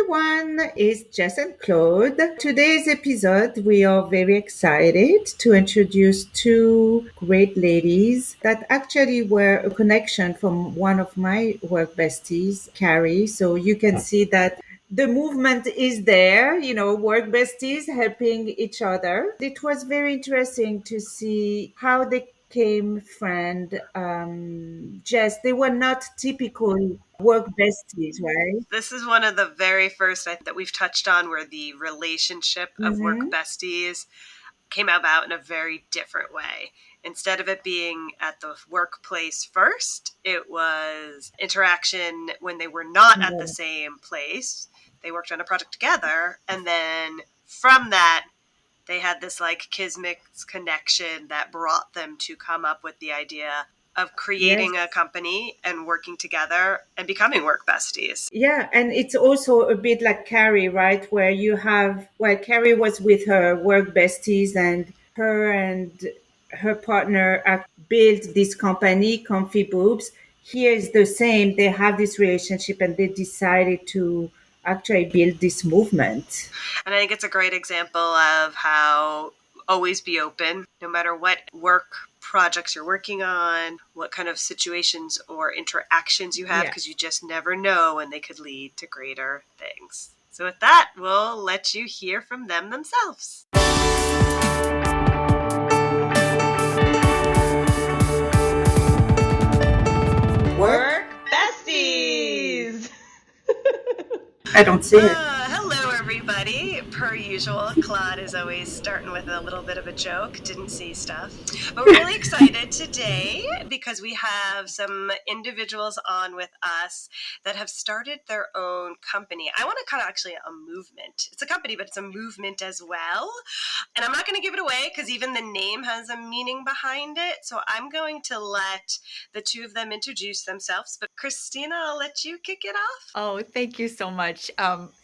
everyone, it's Jess and Claude. Today's episode, we are very excited to introduce two great ladies that actually were a connection from one of my work besties, Carrie. So you can see that the movement is there, work besties helping each other. It was very interesting to see how they came friend. Jess, they were not typical work besties, right? This is one of the very first that we've touched on where the relationship of work Mm-hmm. besties came about in a very different way. Instead of it being at the workplace first, it was interaction when they were not at the same place. They worked on a project together, and then from that, they had this like kismet connection that brought them to come up with the idea of creating a company and working together and becoming work besties. Yeah, and it's also a bit like Carrie, right? Where you have, well, Carrie was with her work besties, and her partner built this company, Comfy Boobs. Here is the same. They have this relationship and they decided to actually build this movement. And I think it's a great example of how always be open, no matter what work projects you're working on, what kind of situations or interactions you have, because you just never know when they could lead to greater things. So with that, we'll let you hear from them themselves. Work besties! I don't see it. Hello, everybody. Per usual, Claude is always starting with a little bit of a joke. Didn't see stuff. But we're really excited today because we have some individuals on with us that have started their own company. I want to call it actually a movement. It's a company, but it's a movement as well. And I'm not going to give it away because even the name has a meaning behind it. So I'm going to let the two of them introduce themselves. But Kristina, I'll let you kick it off. Oh, thank you so much.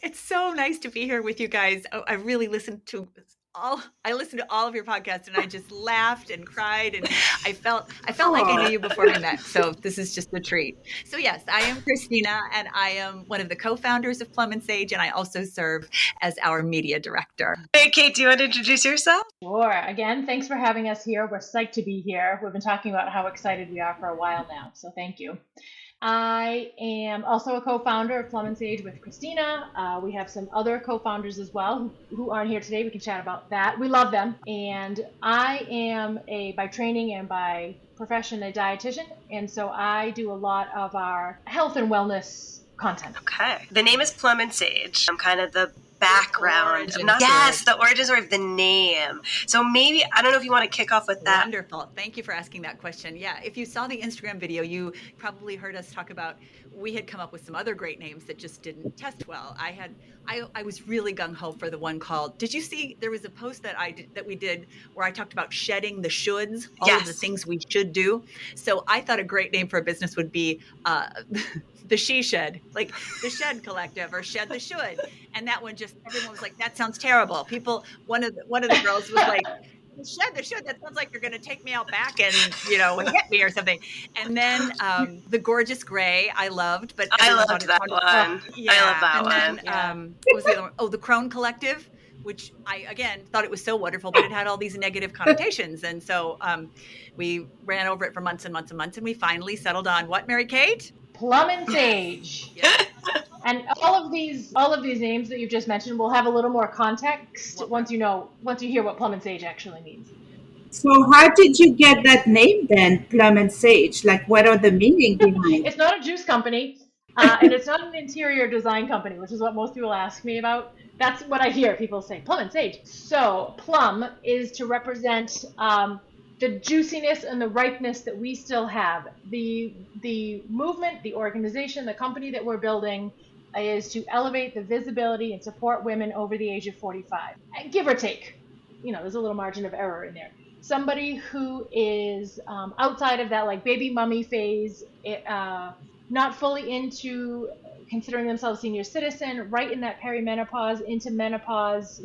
It's so nice to be here with you guys. I really listened to all of your podcasts, and I just laughed and cried, and I felt like I knew you before we met. So this is just a treat. So yes, I am Kristina, and I am one of the co-founders of Plum and Sage, and I also serve as our media director. Hey, Kate, do you want to introduce yourself? Sure. Again, thanks for having us here. We're psyched to be here. We've been talking about how excited we are for a while now, so thank you. I am also a co-founder of Plum and Sage with Kristina. We have some other co-founders as well who aren't here today. We can chat about that. We love them. And I am by training and by profession, a dietitian. And so I do a lot of our health and wellness content. Okay. The name is Plum and Sage. I'm kind of the background. The origin story of the name. So maybe, I don't know if you want to kick off with that. Wonderful. Thank you for asking that question. Yeah, if you saw the Instagram video, you probably heard us talk about, we had come up with some other great names that just didn't test well. I was really gung-ho for the one called, did you see, there was a post that we did where I talked about shedding the shoulds, all of the things we should do. So I thought a great name for a business would be the She Shed, like the Shed Collective or Shed the Should. And that one everyone was like, that sounds terrible. One of the girls was like, Shed the Should, that sounds like you're going to take me out back and, hit me or something. And then the Gorgeous Gray, I loved. But I loved that one. Yeah. I love that one. Then, what was the other one? Oh, the Crone Collective, which I, again, thought it was so wonderful, but it had all these negative connotations. And so we ran over it for months and months and months, and we finally settled on what, Mary-Kate? Plum and Sage. Yeah. And all of these names that you've just mentioned will have a little more context once you hear what Plum and Sage actually means. So how did you get that name then, Plum and Sage? Like, what are the meaning behind? It's not a juice company, and it's not an interior design company, which is what most people ask me about. That's what I hear people say, Plum and Sage. So plum is to represent the juiciness and the ripeness that we still have. The movement, the organization, the company that we're building is to elevate the visibility and support women over the age of 45, give or take. There's a little margin of error in there. Somebody who is outside of that like baby mummy phase, not fully into considering themselves senior citizen, right in that perimenopause, into menopause,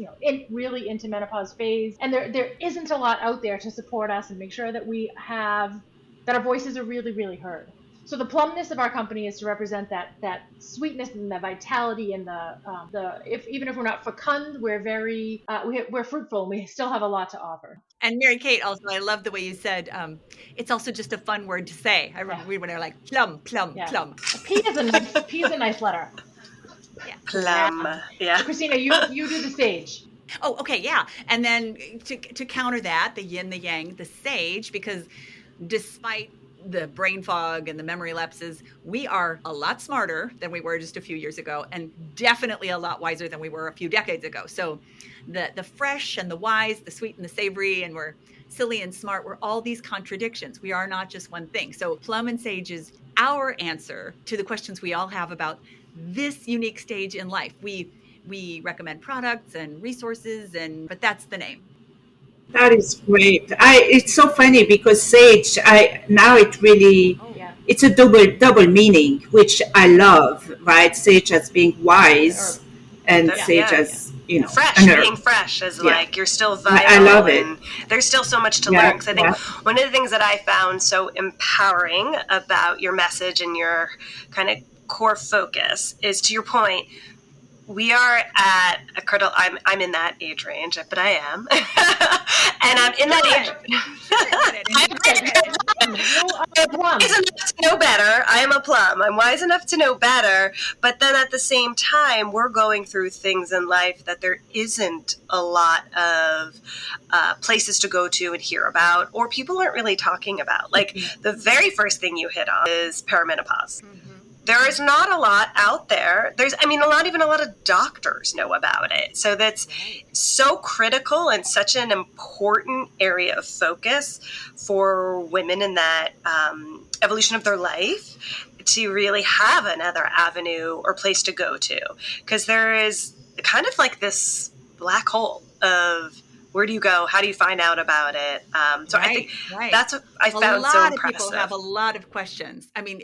really into menopause phase. And there isn't a lot out there to support us and make sure that our voices are really, really heard. So the plumness of our company is to represent that sweetness and the vitality and even if we're not fecund, we're very we're fruitful and we still have a lot to offer. And Mary-Kate, also, I love the way you said, it's also just a fun word to say. I remember when they were like plum, plum, Yeah. plum. P is a nice letter. Yeah. Plum. Yeah. So Kristina, you do the sage. Oh, okay, yeah. And then to counter that, the yin, the yang, the sage, because despite the brain fog and the memory lapses, we are a lot smarter than we were just a few years ago, and definitely a lot wiser than we were a few decades ago. So the fresh and the wise, the sweet and the savory, and we're silly and smart, we're all these contradictions. We are not just one thing. So Plum and Sage is our answer to the questions we all have about this unique stage in life. We recommend products and resources, but that's the name. That is great. It's so funny because sage, now it really, it's a double meaning, which I love, right? Sage as being wise and sage as, fresh, an herb. being fresh is like you're still vital. I love it. And there's still so much to learn. Because I think one of the things that I found so empowering about your message and your kind of core focus is, to your point, we are at a critical. I'm in that age range, but I am, and I'm in that age. I'm wise enough to know better. I am a plum. I'm wise enough to know better, but then at the same time, we're going through things in life that there isn't a lot of places to go to and hear about, or people aren't really talking about. Like the very first thing you hit on is perimenopause. Mm-hmm. There is not a lot out there. Not even a lot of doctors know about it. So that's so critical and such an important area of focus for women in that evolution of their life to really have another avenue or place to go to. Because there is kind of like this black hole of, where do you go? How do you find out about it? I think that's what I found so impressive. A lot of people have a lot of questions. I mean,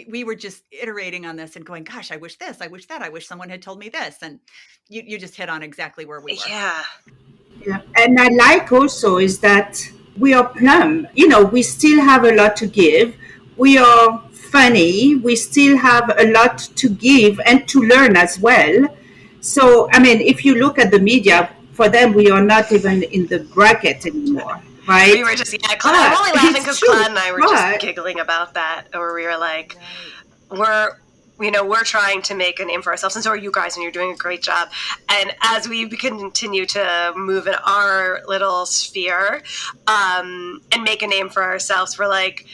we were just iterating on this and going, gosh, I wish this, I wish that, I wish someone had told me this. And you just hit on exactly where we were. Yeah. And I like also is that we are plum. We still have a lot to give. We are funny. We still have a lot to give and to learn as well. So, if you look at the media, for them, we are not even in the bracket anymore, right? We were just, I'm only laughing because Claude and I were just giggling about that, or we were like, we're trying to make a name for ourselves, and so are you guys, and you're doing a great job. And as we continue to move in our little sphere and make a name for ourselves, we're like,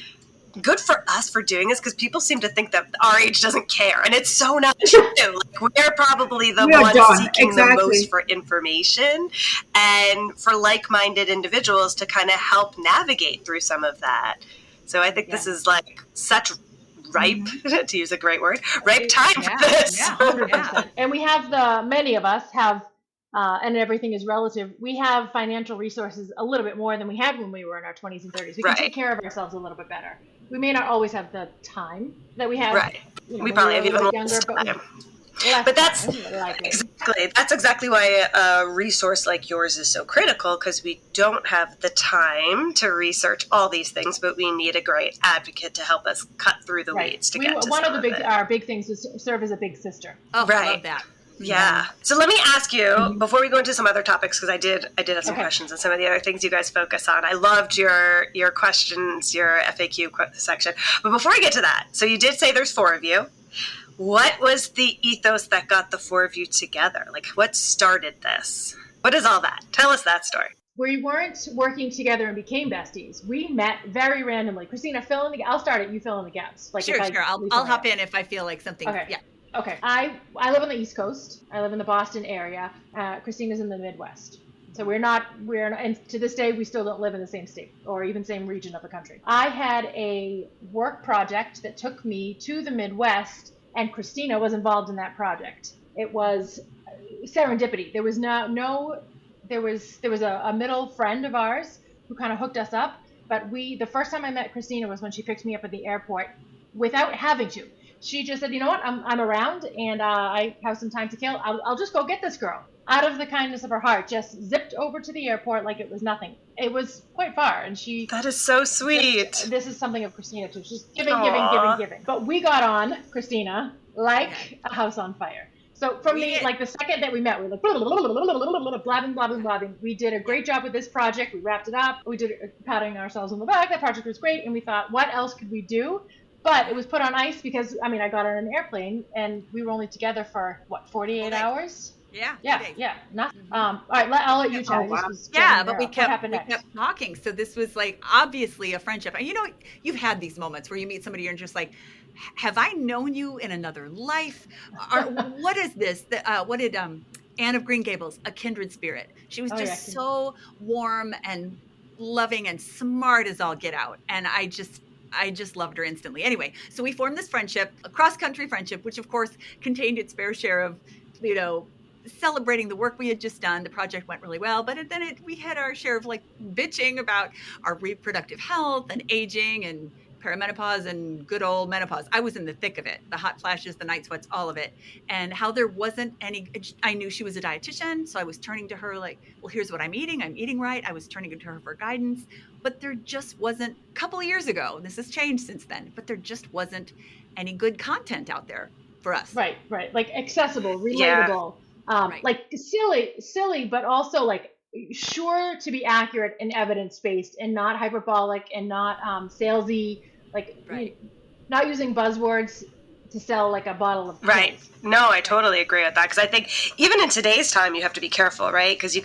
good for us for doing this, because people seem to think that our age doesn't care, and it's so not true. Like, we're probably the ones seeking the most for information and for like-minded individuals to kind of help navigate through some of that. So I think this is like such ripe, to use a great word, ripe time for this. Yeah, 100%. And we have many of us have, and everything is relative, we have financial resources a little bit more than we had when we were in our 20s and 30s. We can take care of ourselves a little bit better. We may not always have the time that we have. Right. We probably have even less time. But that's exactly why a resource like yours is so critical, because we don't have the time to research all these things, but we need a great advocate to help us cut through the weeds to get to one of our big things is to serve as a big sister. Oh, I love that. Yeah. So let me ask you, before we go into some other topics, because I did have some questions on some of the other things you guys focus on. I loved your questions, your FAQ section. But before I get to that, so you did say there's 4 of you. What was the ethos that got the 4 of you together? Like, what started this? What is all that? Tell us that story. We weren't working together and became besties. We met very randomly. Kristina, fill in the. I'll start it. You fill in the gaps. Like, sure. I'll hop in if I feel like something. Okay. Yeah. Okay. I live on the East Coast. I live in the Boston area. Kristina's in the Midwest. So we're not, and to this day, we still don't live in the same state or even same region of the country. I had a work project that took me to the Midwest, and Kristina was involved in that project. It was serendipity. There was there was a middle friend of ours who kind of hooked us up. But the first time I met Kristina was when she picked me up at the airport without having to. she just said, you know what, I'm around and I have some time to kill. I'll just go get this girl. Out of the kindness of her heart, just zipped over to the airport like it was nothing. It was quite far, and she. That is so sweet. This is something of Kristina too. She's giving, Aww. giving. But we got on, Kristina, like a house on fire. So from the second that we met, we were like blabbing. We did a great job with this project. We wrapped it up. We did patting ourselves on the back. That project was great, and we thought, what else could we do? But it was put on ice because I got on an airplane, and we were only together for 48 hours. Yeah. Nothing. All right, I'll let you tell. But we kept talking. So this was like obviously a friendship. And you've had these moments where you meet somebody and you're just like, have I known you in another life? What is this? What did Anne of Green Gables, a kindred spirit? She was just so warm and loving and smart as all get out. And I just loved her instantly. Anyway, so we formed this friendship, a cross-country friendship, which of course contained its fair share of, celebrating the work we had just done. The project went really well, but then we had our share of bitching about our reproductive health and aging and perimenopause and good old menopause. I was in the thick of it, the hot flashes, the night sweats, all of it. And how there wasn't any, I knew she was a dietitian. So I was turning to her like, well, here's what I'm eating right. I was turning to her for guidance, but there just wasn't, a couple of years ago, this has changed since then, but there just wasn't any good content out there for us. Right. Like accessible, relatable, like silly, but also sure to be accurate and evidence-based and not hyperbolic and not salesy, not using buzzwords to sell a bottle of pills. Right. No, I totally agree with that, because I think even in today's time you have to be careful, right? Because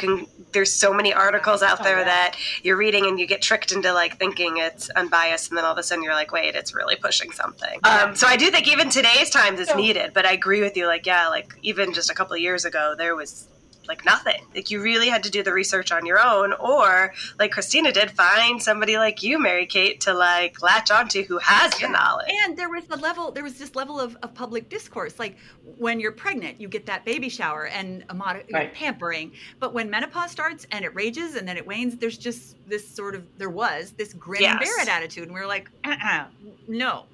there's so many articles out there that you're reading and you get tricked into thinking it's unbiased, and then all of a sudden you're like, wait, it's really pushing something. So I do think even today's times it's needed, but I agree with you, even just a couple of years ago there was nothing. You really had to do the research on your own, or like Kristina did, find somebody like you, Mary-Kate, to latch onto who has the knowledge. And there was this level of public discourse. When you're pregnant, you get that baby shower and pampering. But when menopause starts and it rages and then it wanes, there's just this there was this grin and bear it attitude. And we were like, no.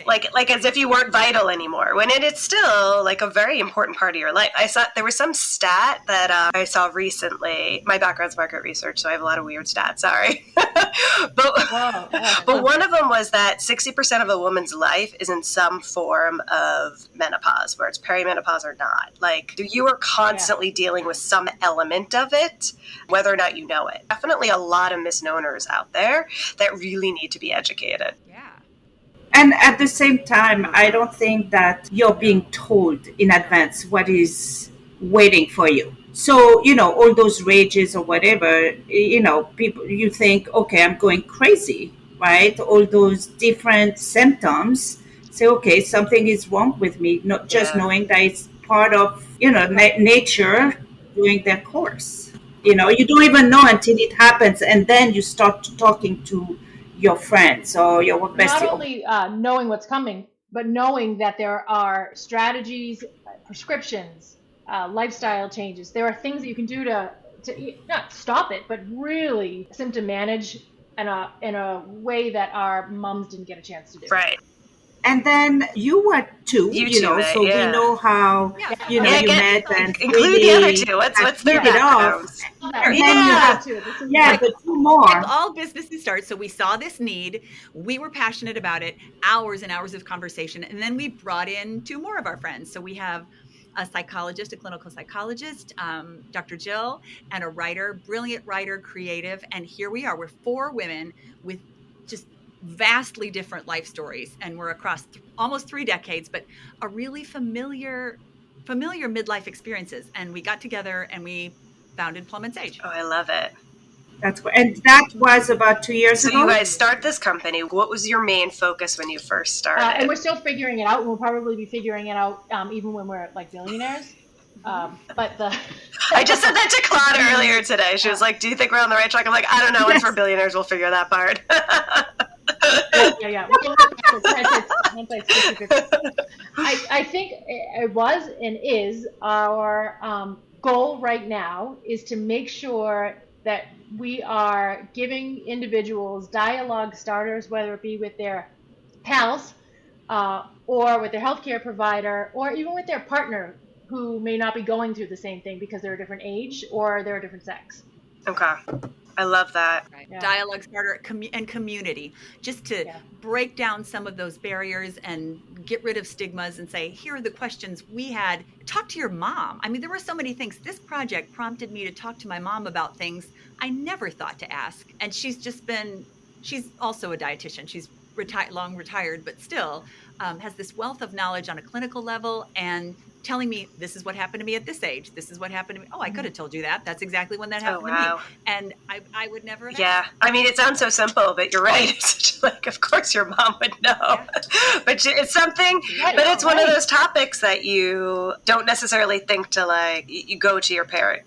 Like as if you weren't vital anymore, when it is still a very important part of your life. I saw there was some stat that I saw recently. My background's market research, so I have a lot of weird stats. Sorry, but one of them was that 60% of a woman's life is in some form of menopause, where it's perimenopause or not. You are constantly dealing with some element of it, whether or not you know it. Definitely a lot of misnomers out there that really need to be educated. And at the same time, I don't think that you're being told in advance what is waiting for you. So, all those rages or whatever, people, you think, okay, I'm going crazy, right? All those different symptoms. Say, okay, something is wrong with me, not just knowing that it's part of, nature doing their course. You don't even know until it happens. And then you start talking to your friends or your bestie. Not only knowing what's coming, but knowing that there are strategies, prescriptions, lifestyle changes. There are things that you can do to not stop it, but really symptom manage in a way that our moms didn't get a chance to do. Right. And then you were two, so we know how, you met and include really the other two. What's their backgrounds? And then you have the two more. All businesses start. So we saw this need. We were passionate about it, hours and hours of conversation. And then we brought in two more of our friends. So we have a psychologist, a clinical psychologist, Dr. Jill, and a writer, brilliant writer, creative. And here we are. We're four women with just vastly different life stories, and we're across almost 3 decades, but a really familiar midlife experiences. And we got together and we founded Plum and Sage. Oh, I love it. That's great. And that was about 2 years ago. So you guys start this company. What was your main focus when you first started? And we're still figuring it out. We'll probably be figuring it out even when we're billionaires. I just said that to Claude earlier today. She was like, do you think we're on the right track? I'm like, I don't know. Once we're billionaires, we'll figure that part. Yeah. I think it was and is our goal right now is to make sure that we are giving individuals dialogue starters, whether it be with their pals, or with their healthcare provider, or even with their partner who may not be going through the same thing because they're a different age or they're a different sex. Okay. I love that. Right. Yeah. Dialogue starter and community, just to Yeah. break down some of those barriers and get rid of stigmas and say, here are the questions we had. Talk to your mom. I mean, there were so many things. This project prompted me to talk to my mom about things I never thought to ask. And she's also a dietitian. She's long retired, but still has this wealth of knowledge on a clinical level and telling me, this is what happened to me at this age. This is what happened to me. Oh, I could have told you that. That's exactly when that Oh, happened to me. wow. And I would never have Yeah. asked. I mean, it sounds so simple, but you're right. It's just like, of course your mom would know. Yeah. But it's something, Right, but it's one of right. those topics that you don't necessarily think to, like, you go to your parent.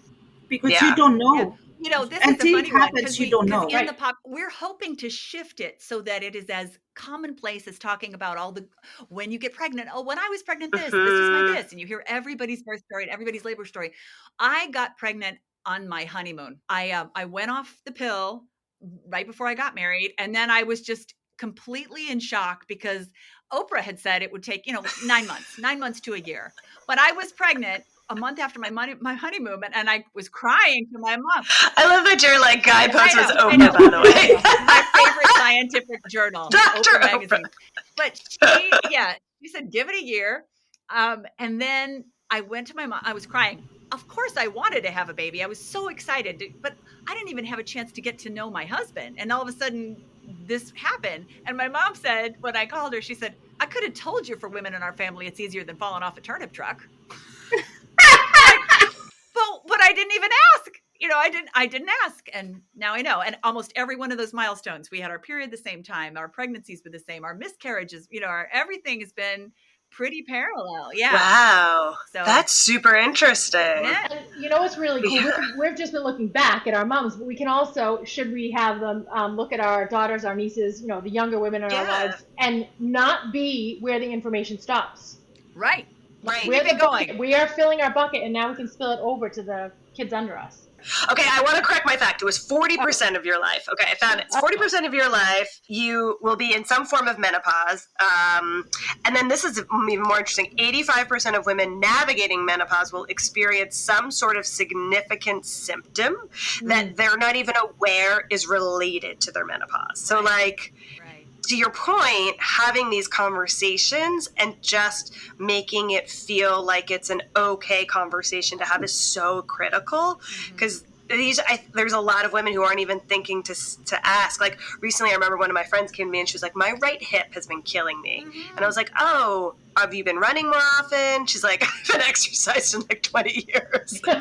Because you Yeah. don't Yeah. know. You know, this is the Until it funny one happens, you don't know. in Right. the pop, we're hoping to shift it so that it is as commonplace as talking about all the, when you get pregnant. Oh, when I was pregnant, this was my Mhm. this. And you hear everybody's birth story and everybody's labor story. I got pregnant on my honeymoon. I went off the pill right before I got married. And then I was just completely in shock because Oprah had said it would take, 9 months to a year. But I was pregnant a month after my honeymoon, and I was crying to my mom. I love that your, like, guidepost was I Oprah, know. by the way. My favorite scientific journal, Dr. Oprah Oprah. magazine. But she said, give it a year. And then I went to my mom. I was crying. Of course, I wanted to have a baby. I was so excited, but I didn't even have a chance to get to know my husband. And all of a sudden, this happened. And my mom said, when I called her, she said, I could have told you for women in our family, it's easier than falling off a turnip truck. Like, but I didn't even ask. I didn't ask. And now I know. And almost every one of those milestones, we had our period the same time, our pregnancies were the same, our miscarriages, our everything has been pretty parallel. Yeah. Wow. So That's super interesting. yeah. And you know what's really cool? Yeah. We've just been looking back at our moms, but we can also, should we have them look at our daughters, our nieces, the younger women in our Yeah. lives, and not be where the information stops. Right. Right. We're Keep the it going. bucket. We are filling our bucket, and now we can spill it over to the kids under us. Okay, I want to correct my fact. It was 40% of your life. Okay, I found it. It's 40% of your life, you will be in some form of menopause. And then this is even more interesting. 85% of women navigating menopause will experience some sort of significant symptom that they're not even aware is related to their menopause. So, like, Right. to your point, having these conversations and just making it feel like it's an okay conversation to have is so critical, because there's a lot of women who aren't even thinking to ask. Like, recently, I remember one of my friends came to me and she was like, my right hip has been killing me. And I was like, oh, have you been running more often? She's like, I've been exercised in like 20 years. So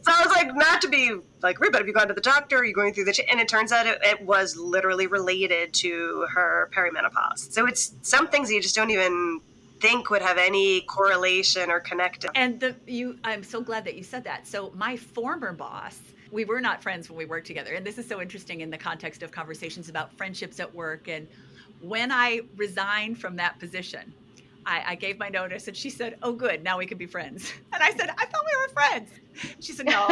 I was like, not to be like rude, but have you gone to the doctor? Are you going through and it turns out it was literally related to her perimenopause. So it's some things you just don't even think would have any correlation or connection. And I'm so glad that you said that. So my former boss, we were not friends when we worked together. And this is so interesting in the context of conversations about friendships at work. And when I resigned from that position, I gave my notice and she said, oh, good, now we can be friends. And I said, I thought we were friends. She said, no,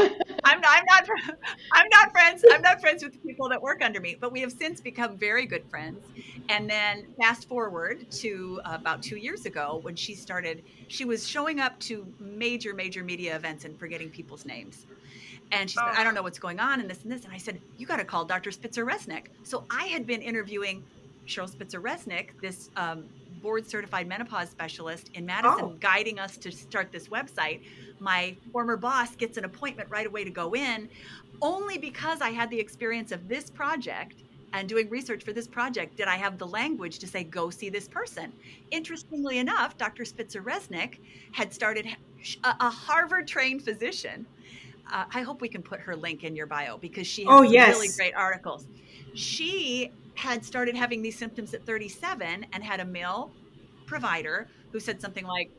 I'm not friends. I'm not friends with the people that work under me, but we have since become very good friends. And then fast forward to about 2 years ago when she was showing up to major media events and forgetting people's names. And she said, I don't know what's going on and this and this. And I said, you got to call Dr. Spitzer-Resnick. So I had been interviewing Cheryl Spitzer-Resnick, this board certified menopause specialist in Madison, guiding us to start this website. My former boss gets an appointment right away to go in, only because I had the experience of this project and doing research for this project did I have the language to say, go see this person. Interestingly enough, Dr. Spitzer-Resnick had started a Harvard-trained physician. I hope we can put her link in your bio because she has really great articles. She had started having these symptoms at 37 and had a male provider who said something like,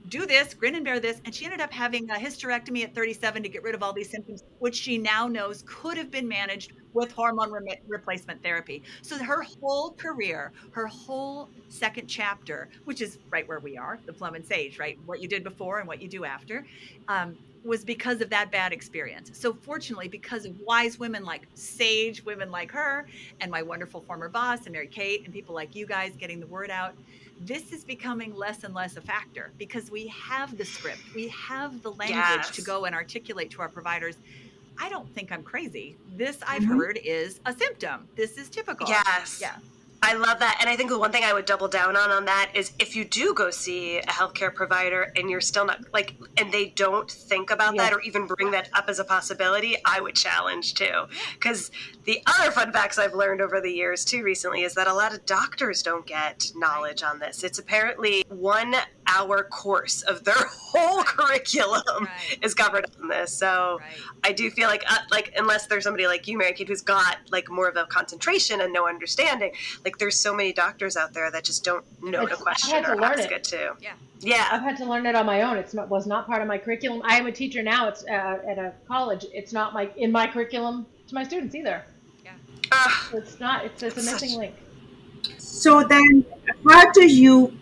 do this, grin and bear this. And she ended up having a hysterectomy at 37 to get rid of all these symptoms, which she now knows could have been managed with hormone replacement therapy. So her whole career, her whole second chapter, which is right where we are, the Plum and Sage, right? What you did before and what you do after, was because of that bad experience. So fortunately, because of wise women like Sage, women like her, and my wonderful former boss and Mary-Kate and people like you guys getting the word out, this is becoming less and less a factor because we have the script, we have the language to Yes. go and articulate to our providers. I don't think I'm crazy. This I've Mhm. heard is a symptom. This is typical. Yes. Yeah. I love that. And I think the one thing I would double down on that is if you do go see a healthcare provider and you're still not like, and they don't think about Yeah. that or even bring that up as a possibility, I would challenge too. Yeah. Because the other fun facts I've learned over the years too recently is that a lot of doctors don't get knowledge on this. It's apparently 1 hour course of their whole curriculum is covered in this. So I do feel like unless there's somebody like you, Mary-Kate, who's got like more of a concentration and no understanding, like there's so many doctors out there that just don't know to I've question had to or learn ask it. it too. Yeah. Yeah. I've had to learn it on my own. Was not part of my curriculum. I am a teacher now. It's at a college. It's not in my curriculum to my students either. Yeah. It's not. It's a missing link. So then, how do you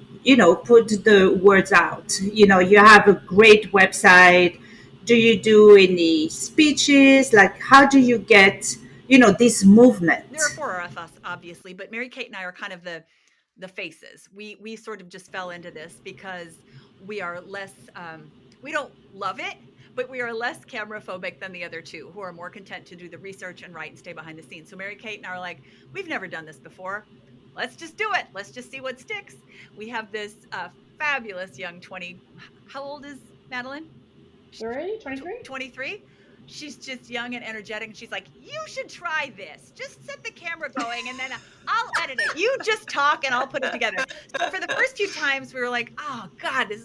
put the words out? You have a great website. Do you do any speeches? Like, how do you get, this movement? There are 4 of us, obviously, but Mary-Kate and I are kind of the faces. We sort of just fell into this because we are less. We don't love it, but we are less camera phobic than the other two, who are more content to do the research and write and stay behind the scenes. So Mary-Kate and I are like, we've never done this before. Let's just do it. Let's just see what sticks. We have this fabulous young 20. How old is Madeline? 23? 23. She's just young and energetic, and she's like, you should try this. Just set the camera going, and then I'll edit it. You just talk and I'll put it together. So for the first few times we were like, oh God, this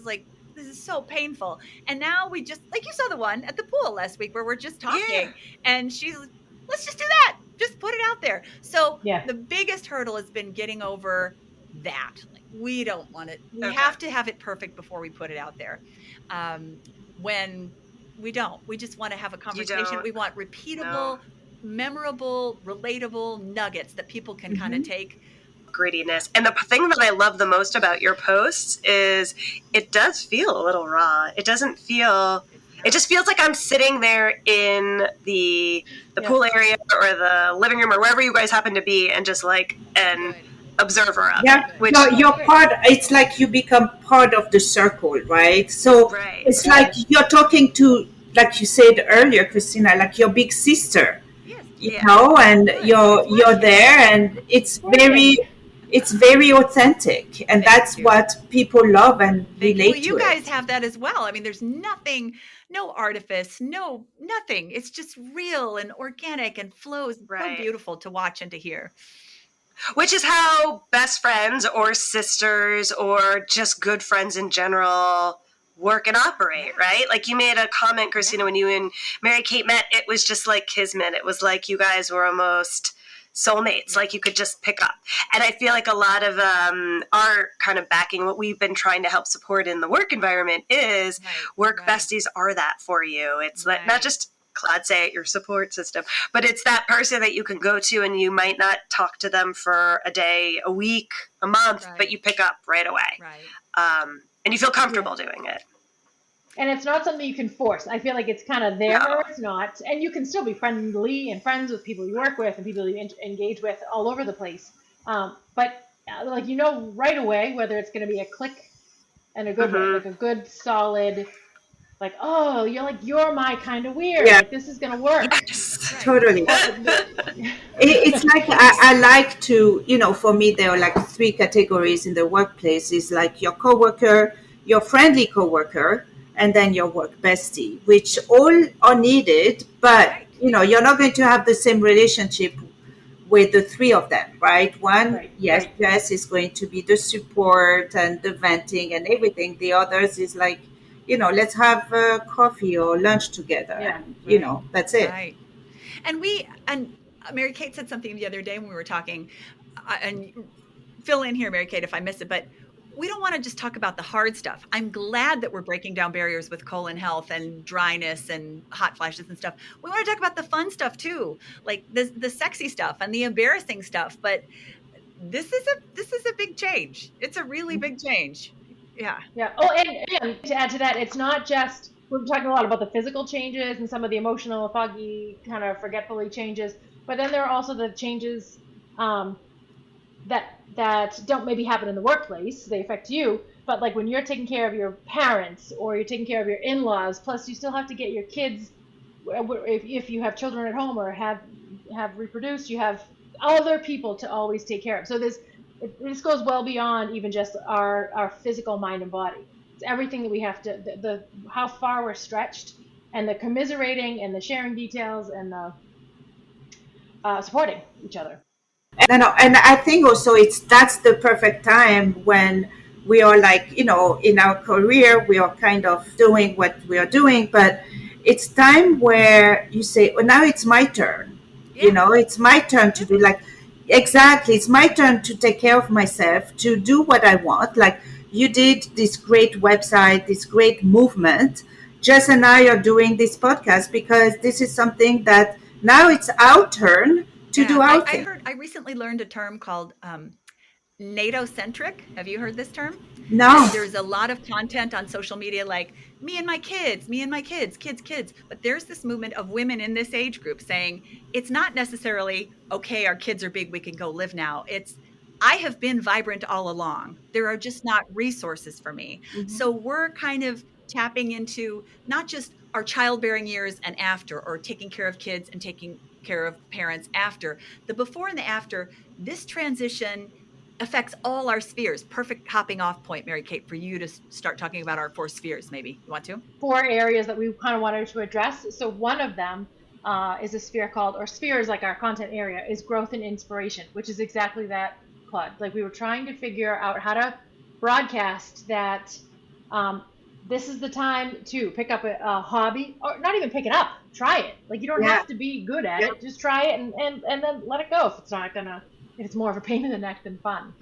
is so painful. And now we just, like, you saw the one at the pool last week where we're just talking, and she's, let's just do that, just put it out there. So Yeah. the biggest hurdle has been getting over that. Like, we don't want it, we have to have it perfect before we put it out there. When we just want to have a conversation. We want repeatable, memorable, relatable nuggets that people can kind of take. Grittiness. And the thing that I love the most about your posts is it does feel a little raw. It doesn't feel, it just feels like I'm sitting there in the pool area or the living room or wherever you guys happen to be and just like an observer of it. Which you're part, it's like you become part of the circle, right? So it's like you're talking to, like you said earlier, Kristina, like your big sister, and you're there, and it's very authentic, and that's what people love and relate to. You guys have that as well. I mean, there's nothing, no artifice, nothing. It's just real and organic and flows. So beautiful to watch and to hear. Which is how best friends or sisters or just good friends in general work and operate, right? Like you made a comment, Kristina, when you and Mary-Kate met, it was just like kismet. It was like you guys were almost soulmates, like you could just pick up. And I feel like a lot of our kind of backing, what we've been trying to help support in the work environment is work besties are that for you. It's like not just Claude say it, your support system, but it's that person that you can go to and you might not talk to them for a day, a week, a month, but you pick up right away. And you feel comfortable doing it. And it's not something you can force. I feel like it's kind of there or it's not. And you can still be friendly and friends with people you work with and people you engage with all over the place. But like, right away, whether it's going to be a click and a good way, like a good solid, like, oh, you're my kind of weird. Like, this is going to work. Totally. It's like I like to, for me, there are like 3 categories in the workplace. Is like your coworker, your friendly coworker, and then your work bestie, which all are needed, but you're not going to have the same relationship with the 3 of them, right? One, Jess is going to be the support and the venting and everything. The others is like, let's have coffee or lunch together. And, that's it. Right. And Mary-Kate said something the other day when we were talking, and fill in here, Mary-Kate, if I miss it, but we don't want to just talk about the hard stuff. I'm glad that we're breaking down barriers with colon health and dryness and hot flashes and stuff. We want to talk about the fun stuff too, like the sexy stuff and the embarrassing stuff. But this is a big change. It's a really big change. Yeah. Yeah. Oh, and to add to that, it's not just, we're talking a lot about the physical changes and some of the emotional, foggy, kind of forgetfully changes, but then there are also the changes um, that don't maybe happen in the workplace. They affect you, but like when you're taking care of your parents or you're taking care of your in-laws, plus you still have to get your kids, if you have children at home or have reproduced, you have other people to always take care of. So this goes well beyond even just our physical mind and body. It's everything that we have to, the how far we're stretched, and the commiserating and the sharing details and the supporting each other. And I think also that's the perfect time when we are like, in our career, we are kind of doing what we are doing, but it's time where you say, well, now it's my turn. Yeah. It's my turn to do, like, exactly, it's my turn to take care of myself, to do what I want. Like, you did this great website, this great movement. Jess and I are doing this podcast because this is something that now it's our turn to do our thing. I recently learned a term called NATO-centric. Have you heard this term? No. There's a lot of content on social media like me and my kids, kids. But there's this movement of women in this age group saying it's not necessarily, okay, our kids are big, we can go live now. It's, I have been vibrant all along. There are just not resources for me. Mm-hmm. So we're kind of tapping into not just our childbearing years and after, or taking care of kids and taking care of parents after. The before and the after, this transition affects all our spheres. Perfect hopping off point, Mary-Kate, for you to start talking about our 4 spheres, maybe. You want to? 4 areas that we kind of wanted to address. So one of them is a sphere called, or spheres like our content area, is growth and inspiration, which is exactly that, Claude. Like, we were trying to figure out how to broadcast that this is the time to pick up a hobby, or not even pick it up, try it. Like, you don't have to be good at it. Just try it and then let it go if it's not gonna, if it's more of a pain in the neck than fun.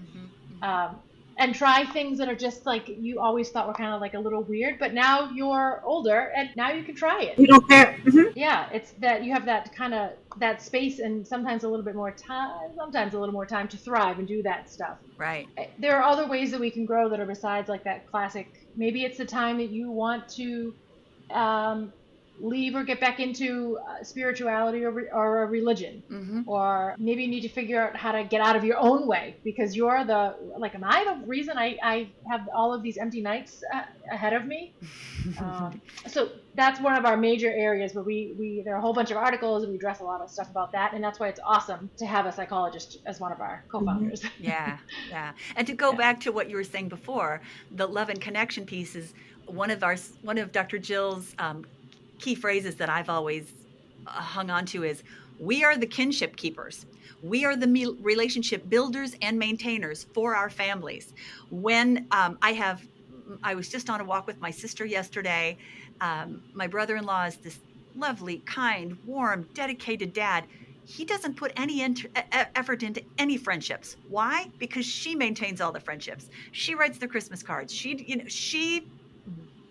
And try things that are just like you always thought were kind of like a little weird, but now you're older and now you can try it. You don't care. Mm-hmm. Yeah, it's that you have that kind of that space and sometimes a little bit more time, to thrive and do that stuff. Right. There are other ways that we can grow that are besides like that classic. Maybe it's the time that you want to leave or get back into spirituality or a religion. Mm-hmm. Or maybe you need to figure out how to get out of your own way because you're the, like, am I the reason I have all of these empty nights ahead of me? So that's one of our major areas where we there are a whole bunch of articles and we address a lot of stuff about that, and that's why it's awesome to have a psychologist as one of our co-founders. Yeah. And to go back to what you were saying before, the love and connection piece is one of Dr. Jill's key phrases that I've always hung on to is, we are the kinship keepers. We are the relationship builders and maintainers for our families. When I was just on a walk with my sister yesterday. My brother-in-law is this lovely, kind, warm, dedicated dad. He doesn't put any effort into any friendships. Why? Because she maintains all the friendships. She writes the Christmas cards. She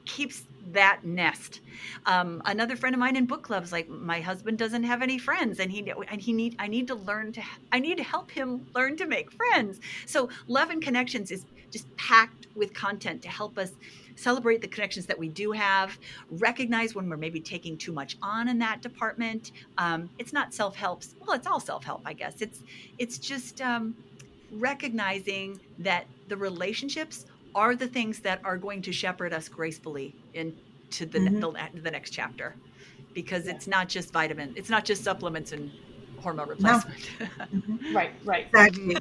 keeps that nest. Another friend of mine in book clubs, like, my husband doesn't have any friends, and I need to help him learn to make friends. So Love and Connections is just packed with content to help us celebrate the connections that we do have, recognize when we're maybe taking too much on in that department. It's not self-help. Well, it's all self-help, I guess. It's just recognizing that the relationships are the things that are going to shepherd us gracefully into the next chapter, because it's not just it's not just supplements and hormone replacement. No. Right. Exactly.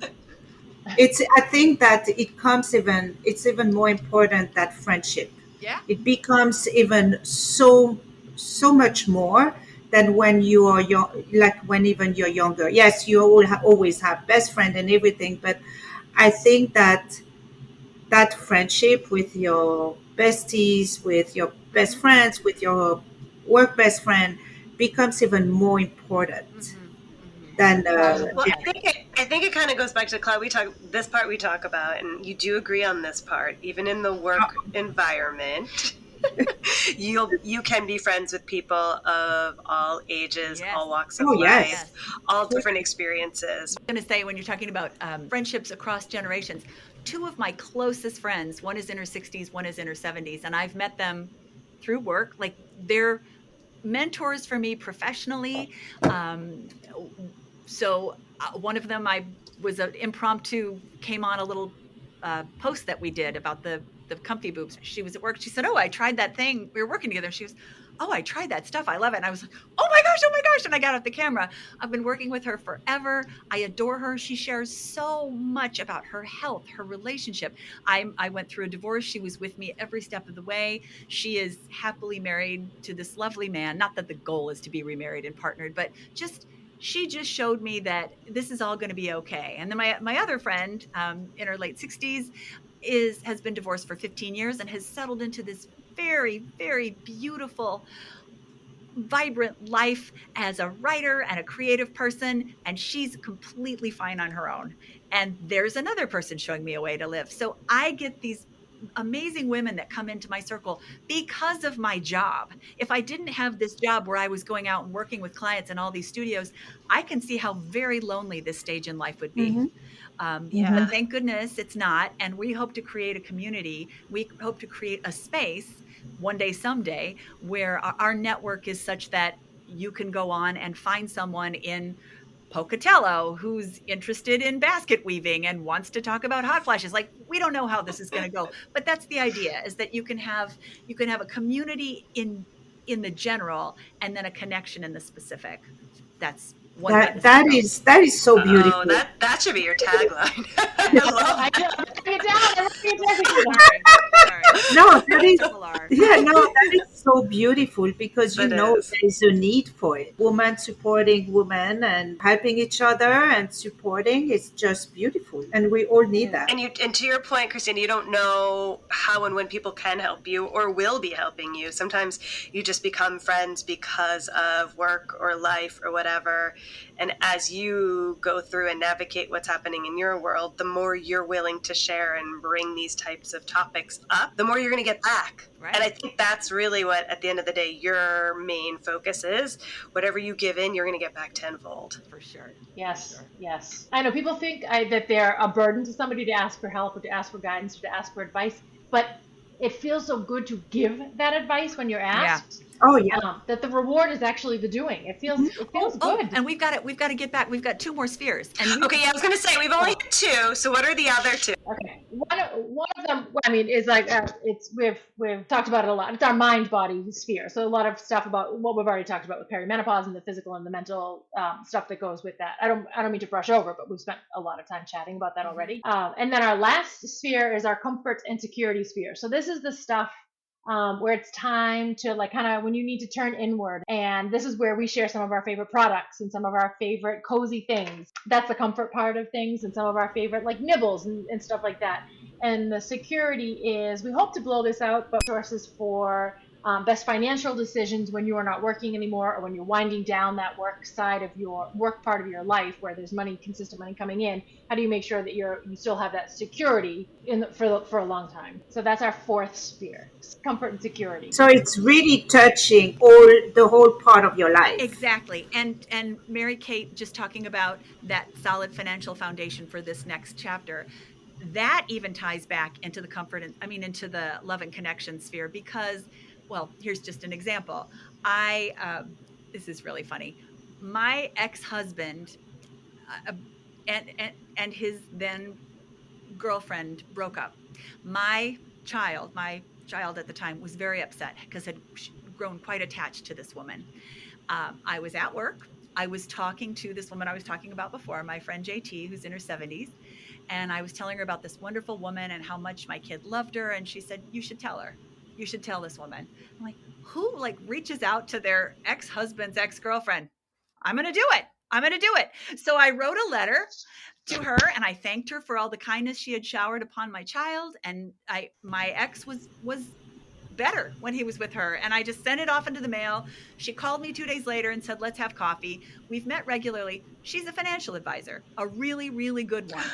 I think that it's even more important that friendship. Yeah. It becomes even so much more than when you are young, like when even you're younger. Yes, you always have best friend and everything, but I think that friendship with your besties, with your best friends, with your work best friend becomes even more important. than Well, I think it kind of goes back to Claude. We talk about, and you do agree on this part. Even in the work environment, you can be friends with people of all ages, Yes. all walks of oh life, yes. all different experiences. I'm going to say, when you're talking about friendships across generations, two of my closest friends, one is in her 60s, one is in her 70s, and I've met them through work. Like, they're mentors for me professionally. Um, one of them, I was an impromptu, came on a little post that we did about the comfy boobs. She was at work. She said, "Oh, I tried that thing. We were working together." She was, "Oh, I tried that stuff. I love it." And I was like, "Oh my gosh, oh my gosh!" And I got off the camera. I've been working with her forever. I adore her. She shares so much about her health, her relationship. I went through a divorce. She was with me every step of the way. She is happily married to this lovely man. Not that the goal is to be remarried and partnered, but she just showed me that this is all going to be okay. And then my other friend, in her late 60s, has been divorced for 15 years and has settled into this very, very beautiful, vibrant life as a writer and a creative person, and she's completely fine on her own. And there's another person showing me a way to live. So I get these amazing women that come into my circle because of my job. If I didn't have this job where I was going out and working with clients in all these studios, I can see how very lonely this stage in life would be. Mm-hmm. Yeah. But thank goodness it's not. And we hope to create a community. We hope to create a space one day, someday, where our network is such that you can go on and find someone in Pocatello who's interested in basket weaving and wants to talk about hot flashes. Like, we don't know how this is going to go, but that's the idea, is that you can have a community in the general, and then a connection in the specific. That's one way That this can go. that is so Oh, beautiful. that should be your tagline. I I love know. that. I'm writing it down. I'm writing it down. Sorry. No, that is Triple R. yeah, no, that is so beautiful because That is. there is a need for it. Women supporting women and helping each other and supporting is just beautiful, and we all need that. And to your point, Christina, you don't know how and when people can help you or will be helping you. Sometimes you just become friends because of work or life or whatever. And as you go through and navigate what's happening in your world, the more you're willing to share and bring these types of topics up, the more you're going to get back. Right. And I think that's really what, at the end of the day, your main focus is. Whatever you give in, you're going to get back tenfold. For sure. Yes, For sure. yes. I know people think that they're a burden to somebody to ask for help or to ask for guidance or to ask for advice, but it feels so good to give that advice when you're asked. Oh yeah. That the reward is actually the doing. It feels good. And we've got to get back. We've got two more spheres. And Okay, yeah, I was going to say, we've only had two, so what are the other two? Okay, one of them, I mean, is like it's we've talked about it a lot. It's our mind body sphere. So a lot of stuff about what we've already talked about with perimenopause and the physical and the mental stuff that goes with that. I don't mean to brush over, but we've spent a lot of time chatting about that already. And then our last sphere is our comfort and security sphere. So this is the stuff where it's time to, like, kind of when you need to turn inward. And this is where we share some of our favorite products and some of our favorite cozy things. That's the comfort part of things, and some of our favorite, like, nibbles and stuff like that. And the security is, we hope to blow this out, but sources for best financial decisions when you are not working anymore, or when you're winding down that work side of your work part of your life where there's consistent money coming in. How do you make sure that you still have that security for a long time? So that's our fourth sphere: comfort and security. So it's really touching the whole part of your life. Exactly. And Mary-Kate just talking about that solid financial foundation for this next chapter. That even ties back into the comfort and into the love and connection sphere, because, well, here's just an example. This is really funny. My ex-husband and his then girlfriend broke up. My child at the time was very upset because had grown quite attached to this woman. I was at work. I was talking to this woman I was talking about before, my friend JT, who's in her 70s. And I was telling her about this wonderful woman and how much my kid loved her. And she said, "You should tell her. You should tell this woman." I'm like, who reaches out to their ex-husband's ex-girlfriend? I'm going to do it. I'm going to do it. So I wrote a letter to her, and I thanked her for all the kindness she had showered upon my child. And my ex was better when he was with her. And I just sent it off into the mail. She called me 2 days later and said, let's have coffee. We've met regularly. She's a financial advisor, a really, really good one.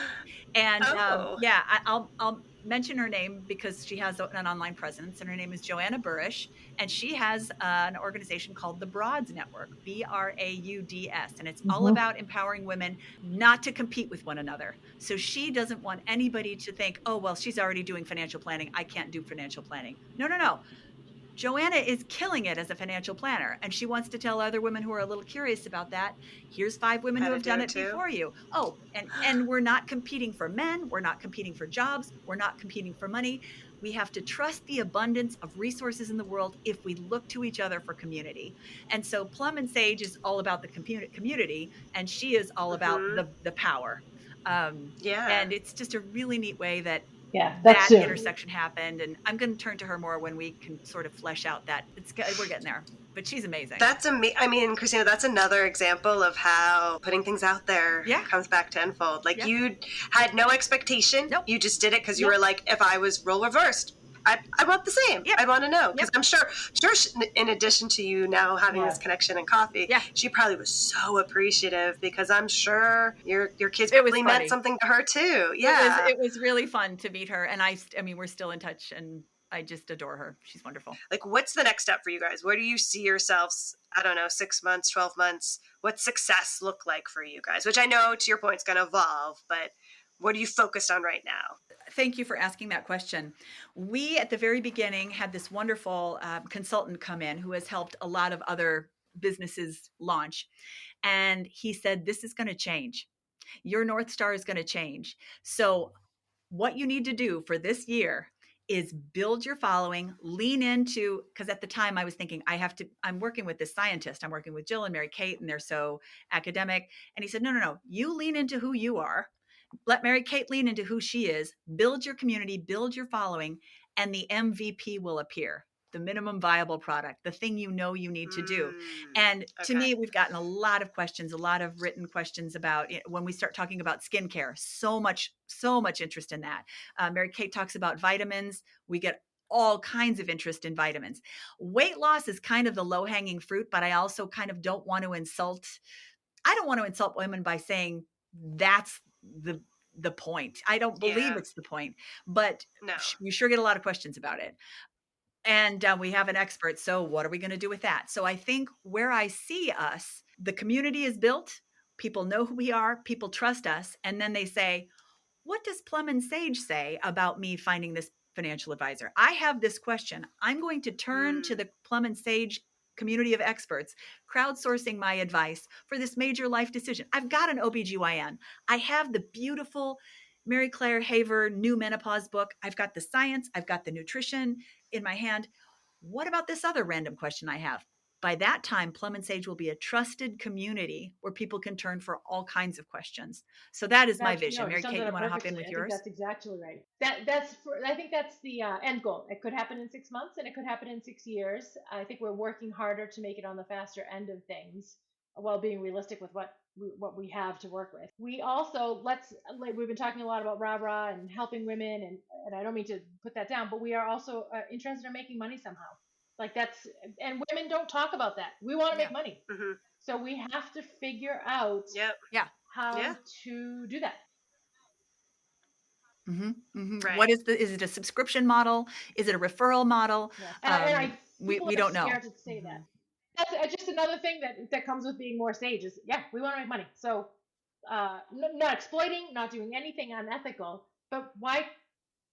And Oh. yeah, I'll mention her name because she has an online presence, and her name is Joanna Burrish, and she has an organization called the Broads Network, Brauds, and it's all about empowering women not to compete with one another. So she doesn't want anybody to think, oh, well, she's already doing financial planning, I can't do financial planning. No, no, no. Joanna is killing it as a financial planner, and she wants to tell other women who are a little curious about that. Here's 5 women How who to have do done it it too. before you. Oh, and we're not competing for men, we're not competing for jobs, we're not competing for money. We have to trust the abundance of resources in the world if we look to each other for community. And so Plum and Sage is all about the community, and she is all about Mm-hmm. the power. Yeah. And it's just a really neat way that Yeah, that's that soon. intersection happened, and I'm going to turn to her more when we can sort of flesh out that we're getting there, but she's amazing. That's I mean, Kristina, that's another example of how putting things out there Yeah. comes back tenfold. Like Yeah. you had no expectation. Nope. You just did it because you Nope. were like, if I was role reversed, I want the same. Yep. I want to know because Yep. I'm sure in addition to you now having Yeah. this connection and coffee, Yeah. she probably was so appreciative because I'm sure your kids It was probably funny. meant something to her too. Yeah. It was really fun to meet her, and I mean, we're still in touch, and I just adore her. She's wonderful. Like, what's the next step for you guys? Where do you see yourselves? I don't know, 6 months, 12 months. What success look like for you guys? Which I know, to your point, is going to evolve, but what are you focused on right now? Thank you for asking that question. We, at the very beginning, had this wonderful consultant come in who has helped a lot of other businesses launch. And he said, this is going to change. Your North Star is going to change. So what you need to do for this year is build your following, lean into, because at the time I was thinking, I'm working with this scientist, I'm working with Jill and Mary-Kate, and they're so academic. And he said, no, no, no, you lean into who you are. Let Mary-Kate lean into who she is, build your community, build your following, and the MVP will appear. The minimum viable product, the thing you know you need to do. And to me, we've gotten a lot of questions, a lot of written questions about it. When we start talking about skincare, so much interest in that. Mary-Kate talks about vitamins. We get all kinds of interest in vitamins. Weight loss is kind of the low-hanging fruit, but I also kind of don't want to insult women by saying that's the point. I don't believe it's the point, but no. we sure get a lot of questions about it. And we have an expert. So what are we going to do with that? So I think where I see us, the community is built. People know who we are. People trust us. And then they say, what does Plum and Sage say about me finding this financial advisor? I have this question. I'm going to turn to the Plum and Sage community of experts, crowdsourcing my advice for this major life decision. I've got an OBGYN. I have the beautiful Mary Claire Haver new menopause book. I've got the science. I've got the nutrition in my hand. What about this other random question I have? By that time, Plum and Sage will be a trusted community where people can turn for all kinds of questions. So that is my vision. Mary-Kate, you want to hop in with yours? I think that's exactly right. I think that's the end goal. It could happen in 6 months, and it could happen in 6 years. I think we're working harder to make it on the faster end of things, while being realistic with what we have to work with. We also we've been talking a lot about rah-rah and helping women, and I don't mean to put that down, but we are also interested in making money somehow. And women don't talk about that. We want to make money. Mm-hmm. So we have to figure out how to do that. Mm-hmm, mm-hmm. Right. What is it a subscription model? Is it a referral model? Yeah. We don't know. Scared to say that. That's just another thing that comes with being more Sage is, we want to make money. So not exploiting, not doing anything unethical, but why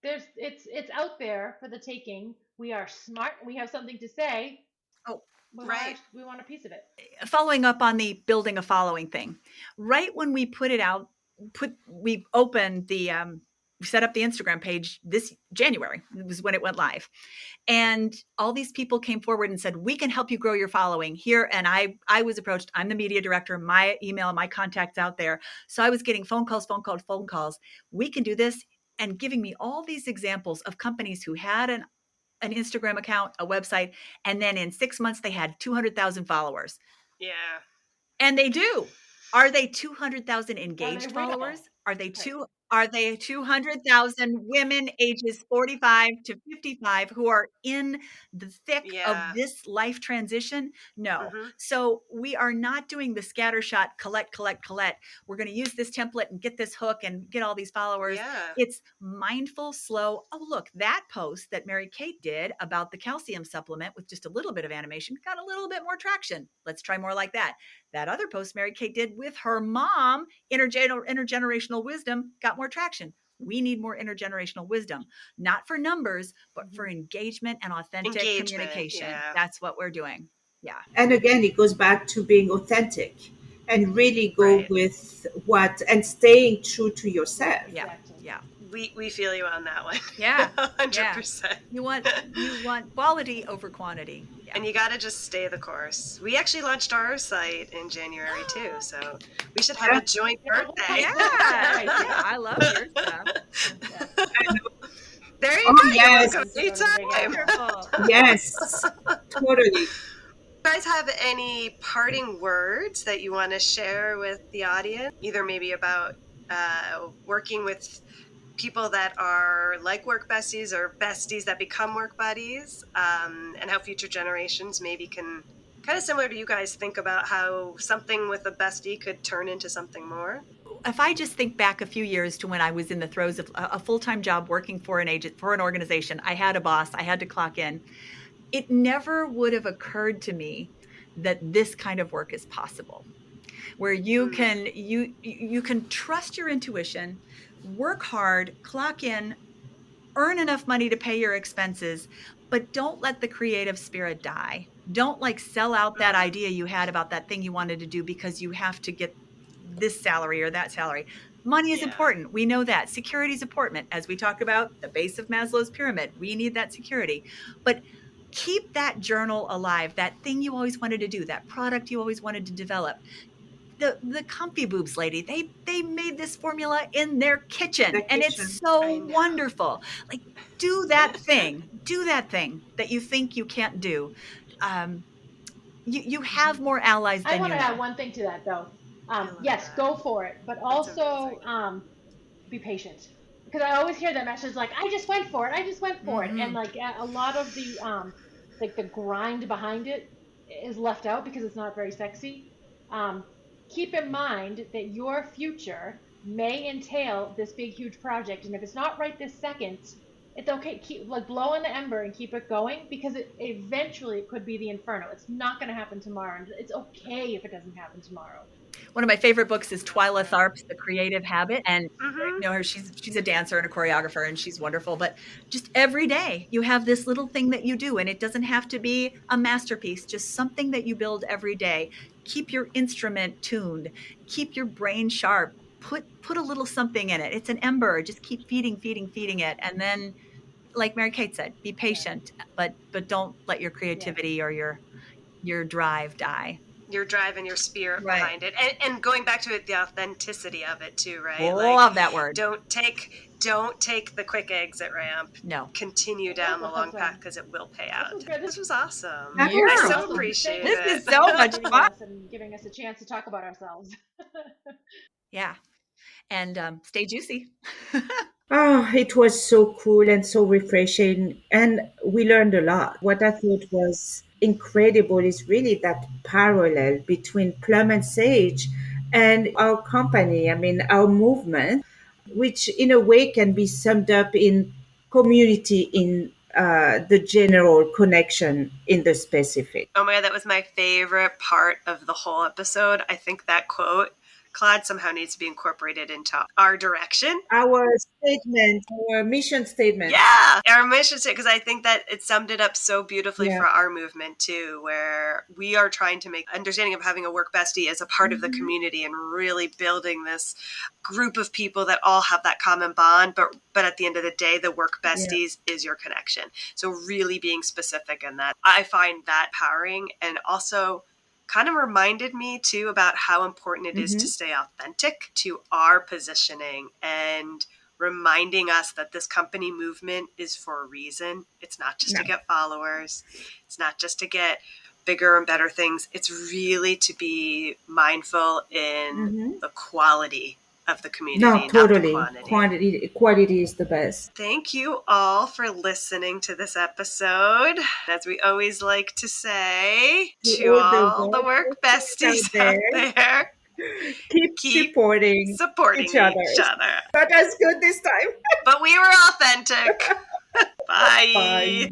it's out there for the taking. We are smart. We have something to say. Oh, we want a piece of it. Following up on the building a following thing, right when we put it out, we opened we set up the Instagram page this January. It was when it went live. And all these people came forward and said, we can help you grow your following here. And I was approached. I'm the media director, my email, my contacts out there. So I was getting phone calls. We can do this. And giving me all these examples of companies who had an Instagram account, a website, and then in 6 months, they had 200,000 followers. Yeah. And they do. Are they 200,000 engaged followers? Are they Are they 200,000 women ages 45 to 55 who are in the thick of Yeah. this life transition? No. Mm-hmm. So we are not doing the scattershot, collect. We're going to use this template and get this hook and get all these followers. Yeah. It's mindful, slow. Oh, look, that post that Mary-Kate did about the calcium supplement with just a little bit of animation got a little bit more traction. Let's try more like that. That other post Mary-Kate did with her mom, intergenerational wisdom, got more traction. We need more intergenerational wisdom, not for numbers, but for engagement and authentic communication. Yeah. That's what we're doing. Yeah. And again, it goes back to being authentic and really go Right. with what and staying true to yourself. Yeah. Exactly. Yeah. We feel you on that one. Yeah. 100%. You want quality over quantity. Yeah. And you got to just stay the course. We actually launched our site in January too, so we should have a joint birthday. Yeah. I love your stuff. There you Oh, go. yes. You're welcome anytime. Wonderful. Yes, totally. You guys have any parting words that you want to share with the audience? Either maybe about working with people that are like work besties or besties that become work buddies, and how future generations maybe can, kind of similar to you guys, think about how something with a bestie could turn into something more. If I just think back a few years to when I was in the throes of a full-time job working for an organization, I had a boss, I had to clock in. It never would have occurred to me that this kind of work is possible, where you can trust your intuition, work hard, clock in, earn enough money to pay your expenses, but don't let the creative spirit die. Don't sell out that idea you had about that thing you wanted to do because you have to get this salary or that salary. Money is important. We know that. Security is important. As we talked about, the base of Maslow's pyramid, we need that security. But keep that journal alive, that thing you always wanted to do, that product you always wanted to develop. The comfy boobs lady, they made this formula in their kitchen, and it's so wonderful. Do that thing that you think you can't do. You have more allies than I want you to add know. one thing to that though. Yes, that. go for it, but also be patient. Because I always hear that message like, I just went for it, and a lot of the the grind behind it is left out because it's not very sexy. Keep in mind that your future may entail this big huge project, and if it's not right this second, it's okay. Keep blow on the ember and keep it going, because eventually it could be the inferno. It's not going to happen tomorrow, and it's okay if it doesn't happen tomorrow. One of my favorite books is Twyla Tharp's The Creative Habit. And you know her, she's a dancer and a choreographer, and she's wonderful. But just every day you have this little thing that you do, and it doesn't have to be a masterpiece, just something that you build every day. Keep your instrument tuned, keep your brain sharp, put a little something in it. It's an ember. Just keep feeding it. And then, like Mary-Kate said, be patient, but don't let your creativity or your drive die. Your drive and your spirit behind it, and going back to it, the authenticity of it too, right? Love that word. Don't take the quick exit ramp. No, continue down the long path, because it will pay out. This was awesome. I so appreciate this it. This is so much fun, and giving us a chance to talk about ourselves. Yeah, and stay juicy. Oh, it was so cool and so refreshing. And we learned a lot. What I thought was incredible is really that parallel between Plum and Sage and our company, I mean, our movement, which in a way can be summed up in community in the general connection in the specific. Oh my God, that was my favorite part of the whole episode. I think that quote, Claude, somehow needs to be incorporated into our direction. Our statement, our mission statement. Yeah, our mission statement, because I think that it summed it up so beautifully for our movement too, where we are trying to make understanding of having a work bestie as a part of the community and really building this group of people that all have that common bond. But at the end of the day, the work besties is your connection. So really being specific in that, I find that powering, and also kind of reminded me too about how important it is to stay authentic to our positioning, and reminding us that this company movement is for a reason. It's not just to get followers. It's not just to get bigger and better things. It's really to be mindful in the quality of the No, community, not the totally. quantity. Quality is the best. Thank you all for listening to this episode. As we always like to say, To to all the all the work workers out besties out there, there, keep keep supporting supporting each other. each other. Not as good this time. But we were authentic. Bye. Bye.